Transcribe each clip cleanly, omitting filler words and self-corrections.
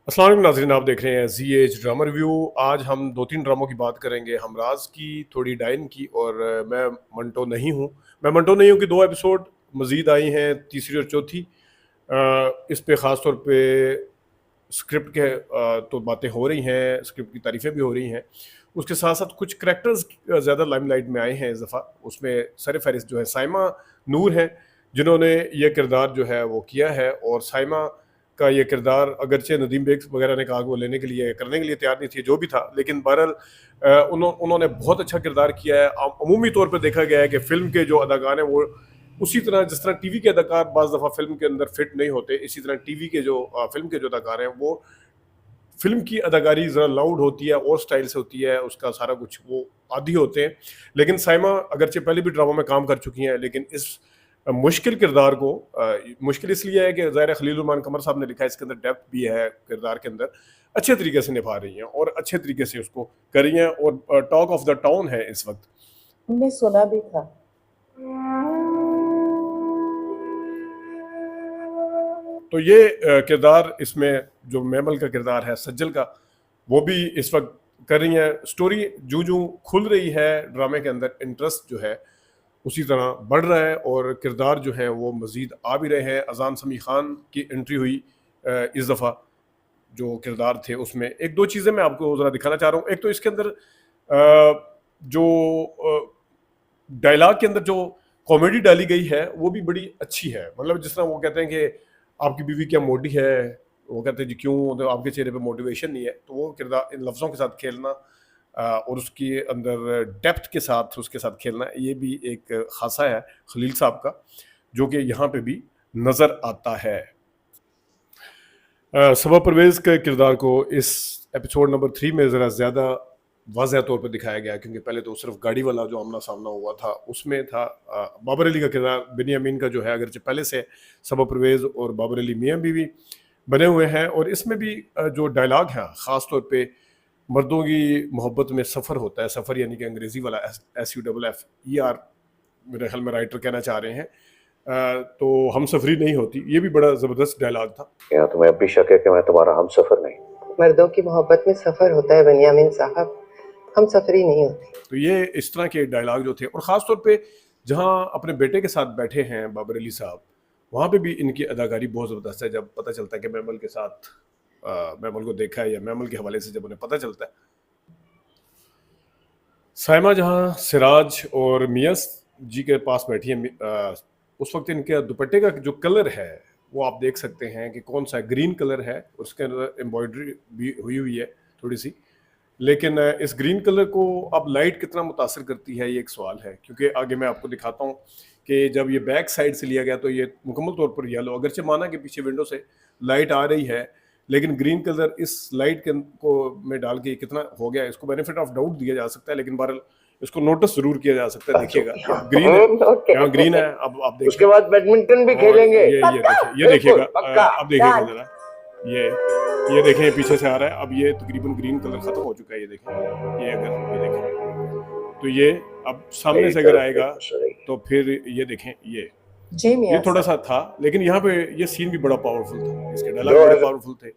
अस्सलाम वालेकुम नाज़रीन, आप देख रहे हैं ZH ड्रामा रिव्यू। आज हम 2-3 ड्रामों की बात करेंगे, हमराज की, थोड़ी डाइन की और मैं मंटो नहीं हूँ। मैं मंटो नहीं हूँ कि 2 एपिसोड मज़ीद आई हैं, तीसरी और चौथी। इस पे ख़ास तौर पे स्क्रिप्ट के तो बातें हो रही हैं, स्क्रिप्ट की तारीफ़ें भी हो रही हैं। उसके साथ-साथ कुछ कैरेक्टर्स ज़्यादा लाइमलाइट में आए हैं इस दफ़ा। उसमें सर-ए-फ़हरिस्त जो है साइमा नूर हैं, जिन्होंने ये किरदार जो है वो किया है। और साइमा का ये किरदार अगरचे नदीम बेग वगैरह ने कहा कि वो लेने के लिए करने के लिए तैयार नहीं थी, जो भी था, लेकिन बहरहाल उन्होंने बहुत अच्छा किरदार किया है। अमूमी तौर पर देखा गया है कि फ़िल्म के जो अदाकार हैं वो उसी तरह जिस तरह टीवी के अदाकार बाज़ दफ़ा फ़िल्म के अंदर फिट नहीं होते, इसी तरह टीवी के जो फ़िल्म के जो अदाकार हैं वो फ़िल्म की अदाकारी ज़रा लाउड होती है और स्टाइल से होती है, उसका सारा कुछ वो आदी होते हैं। लेकिन साइमा अगरचे पहले भी ड्रामा में काम कर चुकी हैं, लेकिन इस मुश्किल किरदार को मुश्किल इसलिए है कि ज़ाहिर है खलील रहमान कमर साहब ने लिखा है, इसके अंदर डेप्थ भी है किरदार के अंदर, अच्छे तरीके से निभा रही हैं और अच्छे तरीके से उसको कर रही हैं और टॉक ऑफ द टाउन है इस वक्त। हमने सुना भी था। तो ये किरदार इसमें जो मैमल का किरदार है, सज्जल का, वो भी इस वक्त कर रही हैं। स्टोरी जूं जूं खुल रही है ड्रामे के अंदर, इंटरेस्ट जो है उसी तरह बढ़ रहा है और किरदार जो है वो मज़ीद आ भी रहे हैं। अजान समी खान की एंट्री हुई इस दफ़ा जो किरदार थे उसमें। एक दो चीज़ें मैं आपको ज़रा दिखाना चाह रहा हूँ। एक तो इसके अंदर जो डायलॉग के अंदर जो कॉमेडी डाली गई है वो भी बड़ी अच्छी है। मतलब जिस तरह वो कहते हैं कि आपकी बीवी क्या मोटी है, वो कहते हैं जी क्यों, तो आपके चेहरे पे मोटिवेशन नहीं है। तो वो किरदार इन लफ्ज़ों के साथ खेलना और उसके अंदर डेप्थ के साथ उसके साथ खेलना, ये भी एक खासा है खलील साहब का, जो कि यहाँ पे भी नज़र आता है। सबा परवेज़ के किरदार को इस एपिसोड नंबर 3 में ज़रा ज़्यादा वाज़ह तौर पर दिखाया गया, क्योंकि पहले तो सिर्फ गाड़ी वाला जो आमना सामना हुआ था उसमें था। बाबर अली का किरदार बिनियामीन का जो है, अगरचे पहले से सबा परवेज़ और बाबर अली मियाँ बीवी बने हुए हैं, और इसमें भी जो डायलॉग है ख़ास तौर पे मर्दों की मोहब्बत में सफ़र होता है, सफ़र यानी कि अंग्रेज़ी वाला SUFFER, मेरे ख्याल में राइटर कहना चाह रहे हैं। तो हम सफरी नहीं होती, ये भी बड़ा ज़बरदस्त डायलॉग था। क्या तुम्हें अब भी शक है कि मैं तुम्हारा हमसफर नहीं? मर्दों की मोहब्बत में सफर होता है बनियामिन साहब, हम सफरी नहीं होते। तो ये इस तरह के डायलॉग जो थे, और ख़ास तौर पे जहाँ अपने बेटे के साथ बैठे हैं बाबर अली साहब, वहाँ पे भी इनकी अदाकारी बहुत ज़बरदस्त है। जब पता चलता है कि मैमल के साथ मैमल को देखा है, या मैमल के हवाले से जब उन्हें पता चलता है, साइमा जहाँ सिराज और मियाँ जी के पास बैठी है, उस वक्त इनके दुपट्टे का जो कलर है वो आप देख सकते हैं कि कौन सा ग्रीन कलर है, उसके अंदर एम्ब्रॉयडरी भी हुई हुई है थोड़ी सी। लेकिन इस ग्रीन कलर को अब लाइट कितना मुतासर करती है, ये एक सवाल है, क्योंकि आगे मैं आपको दिखाता हूँ कि जब ये बैक साइड से लिया गया तो ये मुकम्मल तौर पर येलो, अगरचे माना कि पीछे विंडो से लाइट आ रही है, लेकिन ग्रीन कलर इस लाइट के को में डाल के कितना हो गया, इसको बेनिफिट ऑफ डाउट दिया जा सकता है, लेकिन बहरहाल इसको नोटिस जरूर किया जा सकता है। देखिएगा ग्रीन है, यहाँ ग्रीन है। अब आप देखिए, उसके बाद बैडमिंटन भी खेलेंगे। ये देखिएगा, अब देखिएगा जरा, ये देखें पीछे से आ रहा है। अब ये तकरीबन ग्रीन कलर खत्म हो चुका है, ये देखें, ये अगर ये देखें तो ये अब सामने से अगर आएगा तो फिर ये देखें, जी ये मियां थोड़ा साहब। सा था, लेकिन यहाँ पे ये सीन भी बड़ा पावरफुल था, इसके डायलॉग बड़े पावरफुल थे,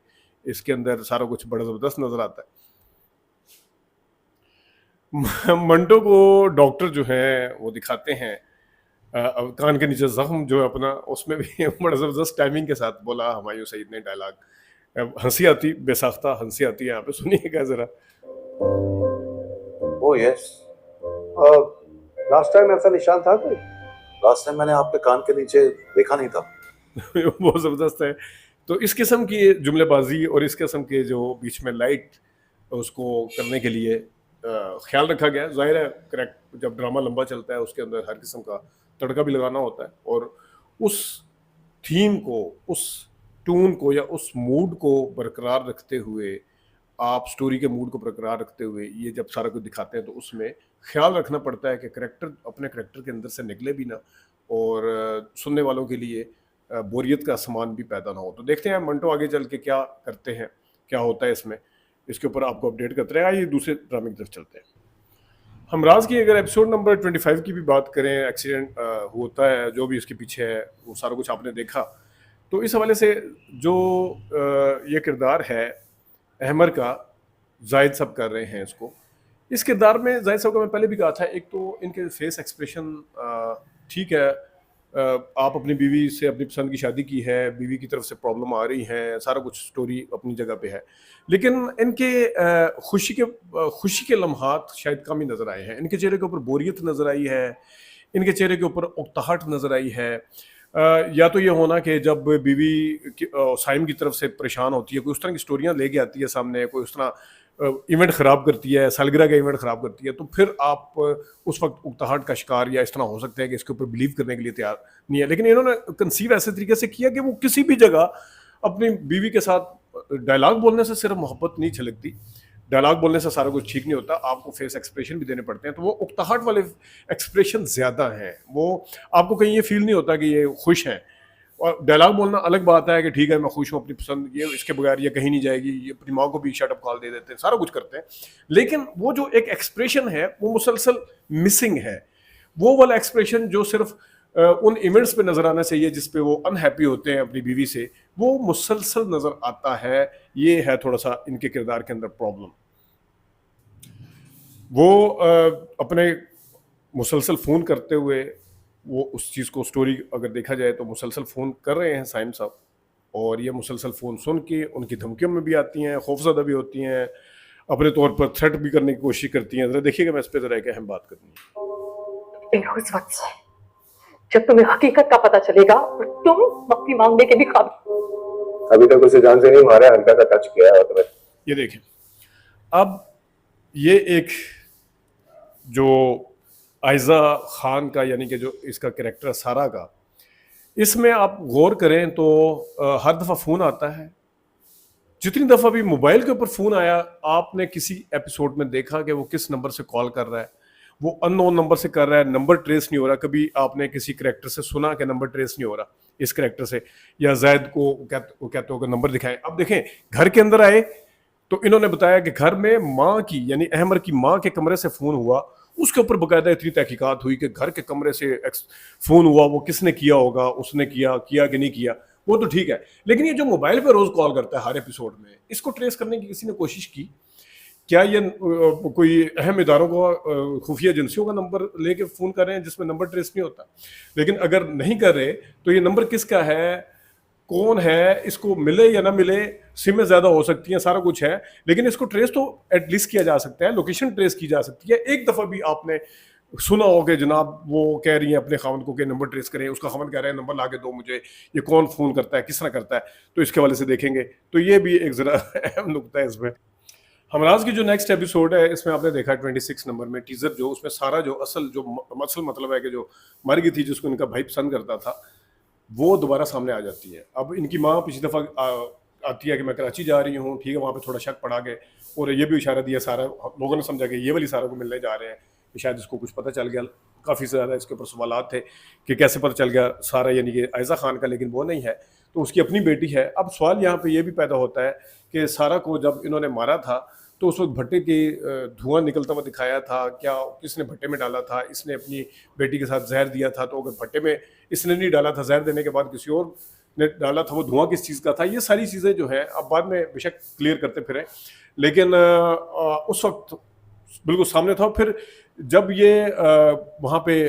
इसके अंदर सारा कुछ बड़ा जबरदस्त नजर आता है। मंटो को डॉक्टर जो है वो दिखाते हैं, अब कान के नीचे जख्म जो है अपना, उसमें भी बड़ा जबरदस्त टाइमिंग के साथ बोला हुमायूं सईद ने डायलॉग। हंसी आती, बेसाख्ता हंसी आती है यहाँ पे, सुनिएगा जरा। ओ यस, लास्ट टाइम ऐसा निशान था कोई? लास्ट टाइम मैंने आपके कान के नीचे देखा नहीं था। बहुत ज़बरदस्त है। तो इस किस्म की जुमलेबाजी और इस किस्म के जो बीच में लाइट उसको करने के लिए ख्याल रखा गया है। ज़ाहिर है करेक्ट, जब ड्रामा लंबा चलता है उसके अंदर हर किस्म का तड़का भी लगाना होता है, और उस थीम को, उस टून को या उस मूड को बरकरार रखते हुए, आप स्टोरी के मूड को बरकरार रखते हुए ये जब सारा कुछ दिखाते हैं तो उसमें ख्याल रखना पड़ता है कि करेक्टर अपने करेक्टर के अंदर से निकले भी ना, और सुनने वालों के लिए बोरियत का सामान भी पैदा ना हो। तो देखते हैं मंटो आगे चल के क्या करते हैं, क्या होता है इसमें, इसके ऊपर आपको अपडेट करते रहें। आइए दूसरे ड्रामे की तरफ चलते हैं। हमराज की अगर एपिसोड नंबर 25 की भी बात करें, एक्सीडेंट होता है, जो भी उसके पीछे है वो सारा कुछ आपने देखा। तो इस हवाले से जो ये किरदार है अहमर का, जाहिद साहब कर रहे हैं इसको। इस किरदार में जाहिद साहब का मैं पहले भी कहा था, एक तो इनके फेस एक्सप्रेशन ठीक है, आप अपनी बीवी से अपनी पसंद की शादी की है, बीवी की तरफ से प्रॉब्लम आ रही है, सारा कुछ स्टोरी अपनी जगह पे है, लेकिन इनके खुशी के लम्हात शायद कम ही नज़र आए हैं। इनके चेहरे के ऊपर बोरियत नज़र आई है, इनके चेहरे के ऊपर उकताहट नज़र आई है। या तो ये होना कि जब बीवी साइम की तरफ से परेशान होती है, कोई उस तरह की स्टोरियाँ लेके आती है सामने, कोई उस तरह इवेंट ख़राब करती है, सालगिरह का इवेंट ख़राब करती है, तो फिर आप उस वक्त उकताहट का शिकार या इस तरह हो सकते हैं कि इसके ऊपर बिलीव करने के लिए तैयार नहीं है। लेकिन इन्होंने कंसीव ऐसे तरीके से किया कि वो किसी भी जगह अपनी बीवी के साथ डायलॉग बोलने से सिर्फ मोहब्बत नहीं छलकती, डायलॉग बोलने से सारा कुछ ठीक नहीं होता, आपको फेस एक्सप्रेशन भी देने पड़ते हैं। तो वो उकताहट वाले एक्सप्रेशन ज़्यादा हैं, वो आपको कहीं ये फील नहीं होता कि ये खुश हैं। और डायलॉग बोलना अलग बात है कि ठीक है मैं खुश हूँ अपनी पसंद, ये इसके बगैर ये कहीं नहीं जाएगी, ये अपनी माँ को भी शट अप कॉल दे देते हैं, सारा कुछ करते हैं, लेकिन वो जो एक एक्सप्रेशन है वो मुसलसल मिसिंग है। वो वाला एक्सप्रेशन जो सिर्फ उन इवेंट्स पे नजर आना चाहिए जिस पे वो अनहैप्पी होते हैं अपनी बीवी से, वो मुसलसल नजर आता है। ये है थोड़ा सा इनके किरदार के अंदर प्रॉब्लम। वो अपने मुसलसल फ़ोन करते हुए, वो उस चीज़ को स्टोरी अगर देखा जाए तो मुसलसल फ़ोन कर रहे हैं साइम साहब, और ये मुसलसल फ़ोन सुन के उनकी धमकियों में भी आती हैं, खौफज़दा भी होती हैं, अपने तौर पर थ्रेट भी करने की कोशिश करती हैं। ज़रा देखिएगा, मैं इस पर ज़रा एक अहम बात करनी है। फिर उस वक्त से जब तुम्हें हकीकत का पता चलेगा और तुम माफी मांगने के भी काबिल। अभी तक उसे जान से नहीं मारा, हल्का सा टच किया है तुम्हें। ये देखें, अब ये एक जो आयज़ा खान का, यानी कि जो इसका कैरेक्टर सारा का, इसमें आप गौर करें तो हर दफ़ा फ़ोन आता है। जितनी दफ़ा भी मोबाइल के ऊपर फ़ोन आया, आपने किसी एपिसोड में देखा कि वो किस नंबर से कॉल कर रहा है, वो अननोन नंबर से कर रहा है, नंबर ट्रेस नहीं हो रहा। कभी आपने किसी कैरेक्टर से सुना कि नंबर ट्रेस नहीं हो रहा इस कैरेक्टर से, या जैद को कहते हो कि नंबर दिखाएं। अब देखें, घर के अंदर आए तो इन्होंने बताया कि घर में माँ की, यानी अहमर की माँ के कमरे से फ़ोन हुआ, उसके ऊपर बाकायदा इतनी तहकीकात हुई कि घर के कमरे से फ़ोन हुआ, वो किसने किया होगा, उसने किया कि नहीं किया, वो तो ठीक है, लेकिन ये जो मोबाइल पे रोज़ कॉल करता है हर एपिसोड में, इसको ट्रेस करने की किसी ने कोशिश की? क्या ये कोई अहम इदारों को, खुफिया एजेंसियों का नंबर लेके फ़ोन कर रहे हैं जिसमें नंबर ट्रेस नहीं होता? लेकिन अगर नहीं कर रहे तो ये नंबर किसका है, कौन है, इसको मिले या ना मिले, सिमें ज़्यादा हो सकती हैं, सारा कुछ है, लेकिन इसको ट्रेस तो एटलीस्ट किया जा सकता है, लोकेशन ट्रेस की जा सकती है। एक दफ़ा भी आपने सुना हो कि जनाब वो कह रही हैं अपने खावंद को कि नंबर ट्रेस करें, उसका खावंद कह रहे हैं नंबर ला के दो मुझे, ये कौन फ़ोन करता है, किस तरह करता है, तो इसके वाले से देखेंगे। तो ये भी एक ज़रा अहम नुकता है इसमें। हमराज की जो नेक्स्ट एपिसोड है, इसमें आपने देखा 26 नंबर में टीज़र, जो उसमें सारा जो असल मतलब है कि जो मर गई थी, जिसको इनका भाई पसंद करता था, वो दोबारा सामने आ जाती है। अब इनकी माँ पिछली दफ़ा आती है कि मैं कराची जा रही हूँ, ठीक है, वहाँ पे थोड़ा शक पड़ा गया, और ये भी इशारा दिया, सारा लोगों ने समझा कि ये वाली सारा को मिलने जा रहे हैं, कि शायद इसको कुछ पता चल गया। काफ़ी ज़्यादा इसके ऊपर सवालात थे कि कैसे पता चल गया सारा, यानी कि आयज़ा खान का, लेकिन वो नहीं है, तो उसकी अपनी बेटी है। अब सवाल यहाँ पे ये भी पैदा होता है कि सारा को जब इन्होंने मारा था तो उस वक्त भट्टे के धुआं निकलता हुआ दिखाया था, क्या किसने भट्टे में डाला था, इसने अपनी बेटी के साथ जहर दिया था, तो अगर भट्टे में इसने नहीं डाला था, जहर देने के बाद किसी और ने डाला था, वो धुआं किस चीज़ का था, ये सारी चीज़ें जो हैं अब बाद में बेशक क्लियर करते फिरें, लेकिन उस वक्त बिल्कुल सामने था। फिर जब ये वहाँ पे,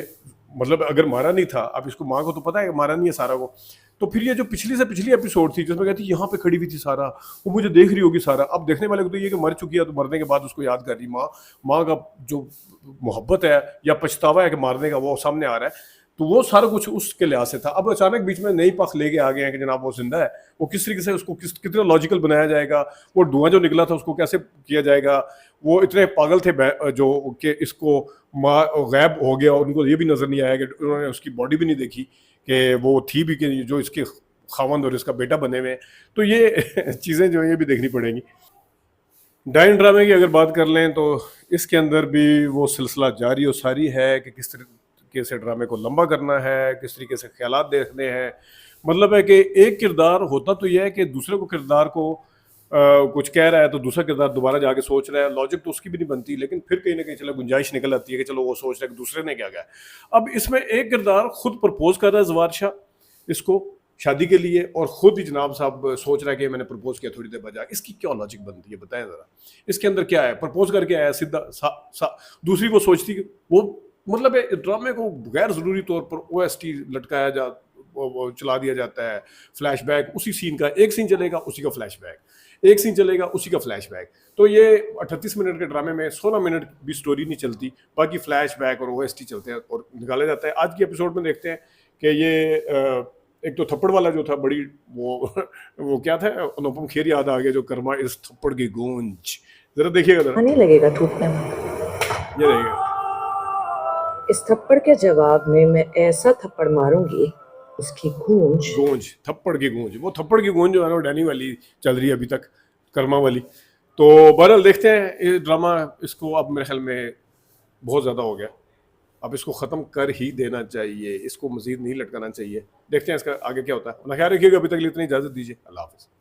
मतलब अगर मारा नहीं था, अब इसको माँ को तो पता है कि मारा नहीं है सारा को, तो फिर ये जो पिछली से पिछली एपिसोड थी जिसमें कहती यहाँ पे खड़ी हुई थी सारा, वो मुझे देख रही होगी सारा, अब देखने वाले को तो ये कि मर चुकी है, तो मरने के बाद उसको याद कर रही माँ का जो मोहब्बत है या पछतावा है कि मारने का, वो सामने आ रहा है। तो वो सारा कुछ उसके लिहाज से था। अब अचानक बीच में नई पख लेके आ गए हैं कि जनाब वो जिंदा है, वो किस तरीके से उसको कितना लॉजिकल बनाया जाएगा, वो धुआं जो निकला था उसको कैसे किया जाएगा, वो इतने पागल थे जो कि इसको माँ गायब हो गया और उनको ये भी नज़र नहीं आया कि उन्होंने उसकी बॉडी भी नहीं देखी कि वो थी भी कि जो इसके खावंद और इसका बेटा बने हुए हैं। तो ये चीज़ें जो है ये भी देखनी पड़ेंगी। डाइन ड्रामे की अगर बात कर लें तो इसके अंदर भी वो सिलसिला जारी और सारी है कि किस तरीके से ड्रामे को लंबा करना है, किस तरीके से ख्यालात देखने हैं। मतलब है कि एक किरदार होता तो यह है कि दूसरे को किरदार को कुछ कह रहा है तो दूसरा किरदार दोबारा जाके सोच रहा है, लॉजिक तो उसकी भी नहीं बनती, लेकिन फिर कहीं ना कहीं चलो गुंजाइश निकल आती है कि चलो वो सोच रहा है कि दूसरे ने क्या कहा। अब इसमें एक किरदार खुद प्रपोज कर रहा है जवार शाह इसको शादी के लिए, और खुद ही जनाब साहब सोच रहा है कि मैंने प्रपोज किया थोड़ी देर बाद जाके। इसकी क्या लॉजिक बनती है बताएं ज़रा, इसके अंदर क्या है? प्रपोज करके आया सीधा दूसरी वो सोचती कि वो मतलब ड्रामे को गैर ज़रूरी तौर पर OST लटकाया जा वो चला दिया जाता है, फ्लैशबैक उसी सीन का, एक सीन चलेगा उसी का फ्लैशबैक, एक सीन चलेगा उसी का फ्लैशबैक। तो ये 38 मिनट के ड्रामे में 16 मिनट भी स्टोरी नहीं चलती, बाकी फ्लैशबैक और OST चलते हैं और निकाला जाता है। आज के एपिसोड में देखते हैं कि ये एक तो थप्पड़ वाला जो था बड़ी वो क्या था, अनुपम खेर याद आ गया, जो कर्मा इस थप्पड़ की गूंज, जरा देखिएगा जरा, नहीं लगेगा थूकने में। ये रहेगा इस थप्पड़ के जवाब में मैं ऐसा थप्पड़ मारूंगी उसकी गूंज गूंज, थप्पड़ की गूंज। वो थप्पड़ की गूंज जो है ना डैनी वाली चल रही है अभी तक, कर्मा वाली। तो बहरहाल देखते हैं ये ड्रामा, इसको अब मेरे ख्याल में बहुत ज़्यादा हो गया, अब इसको ख़त्म कर ही देना चाहिए, इसको मज़ीद नहीं लटकाना चाहिए। देखते हैं इसका आगे क्या होता है। ना ख्याल रखिएगा, अभी तक के लिए इतनी इजाज़त दीजिए, अल्लाह हाफ़िज़।